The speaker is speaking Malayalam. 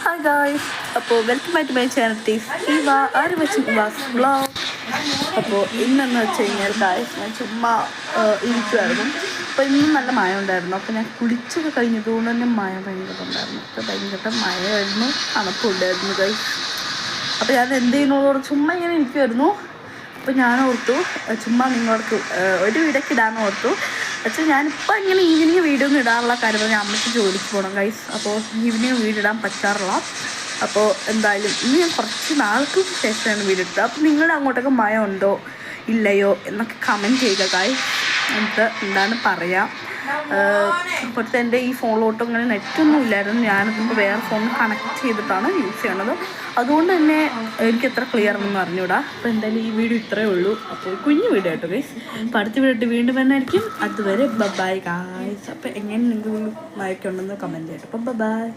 ഹായ് ഗായ്സ്, അപ്പോൾ welcome back to my channel ഇവ ആര് വെച്ച് വ്ളോഗ്. അപ്പോൾ ഇന്നെന്ന് വെച്ച് കഴിഞ്ഞാൽ ഗായ്സ് ഞാൻ ചുമ്മാ ഇരിക്കുമായിരുന്നു. അപ്പോൾ ഇന്നും നല്ല മഴ ഉണ്ടായിരുന്നു. അപ്പോൾ ഞാൻ കുളിച്ചൊക്കെ കഴിഞ്ഞതുകൊണ്ട് തന്നെ മഴ ഭയങ്കര ഉണ്ടായിരുന്നു. അപ്പോൾ ഭയങ്കര മഴയായിരുന്നു, തണുപ്പുണ്ടായിരുന്നു ഗായ്സ്. അപ്പോൾ ഞാൻ എന്ത് ചെയ്യുന്നതോടെ ചുമ്മാ ഇങ്ങനെ ഇരിക്കുമായിരുന്നു. അപ്പോൾ ഞാൻ ഓർത്തു ചുമ്മാ നിങ്ങൾക്ക് ഒരു വീടൊക്കെ ഇടാമെന്ന് ഓർത്തു. പക്ഷേ ഞാനിപ്പോൾ ഇങ്ങനെ ഈവനിങ് വീഡിയോ ഒന്നും ഇടാനുള്ള കാര്യം ഞാൻ അമ്മയ്ക്ക് ജോലിക്ക് പോകണം ഗൈസ്. അപ്പോൾ ഈവനിങ് വീഡിടാൻ പറ്റാറില്ല. അപ്പോൾ എന്തായാലും ഇനി ഞാൻ കുറച്ച് നാൾക്ക് ശേഷമാണ് വീഡിയോ. അപ്പോൾ നിങ്ങളുടെ അങ്ങോട്ടൊക്കെ മഴ ഉണ്ടോ ഇല്ലയോ എന്നൊക്കെ കമൻറ്റ് ചെയ്യുക ഗൈസ്. എന്നിട്ട് എന്താണ് പറയാം. ഇപ്പോഴത്തെ എൻ്റെ ഈ ഫോണിലോട്ടും ഇങ്ങനെ നെറ്റൊന്നും ഇല്ലായിരുന്നു. ഞാനിപ്പോൾ വേറെ ഫോൺ കണക്ട് ചെയ്തിട്ടാണ് യൂസ് ചെയ്യണത്. അതുകൊണ്ട് തന്നെ എനിക്ക് എത്ര ക്ലിയർ ആണെന്ന് അറിഞ്ഞൂടാ. അപ്പോൾ എന്തായാലും ഈ വീഡിയോ ഇത്രയേ ഉള്ളൂ. അപ്പോൾ കുഞ്ഞു വീഡിയോ കേട്ടോ ഗൈസ്. അപ്പോൾ അടുത്ത വീഡിയോ വീണ്ടും വന്നായിരിക്കും. അതുവരെ ബൈ ഗൈസ്. അപ്പോൾ എങ്ങനെ നിങ്ങൾക്ക് മഴയൊക്കെ ഉണ്ടെന്ന് കമൻറ്റ് ചെയ്യട്ടോ. അപ്പം ബൈ.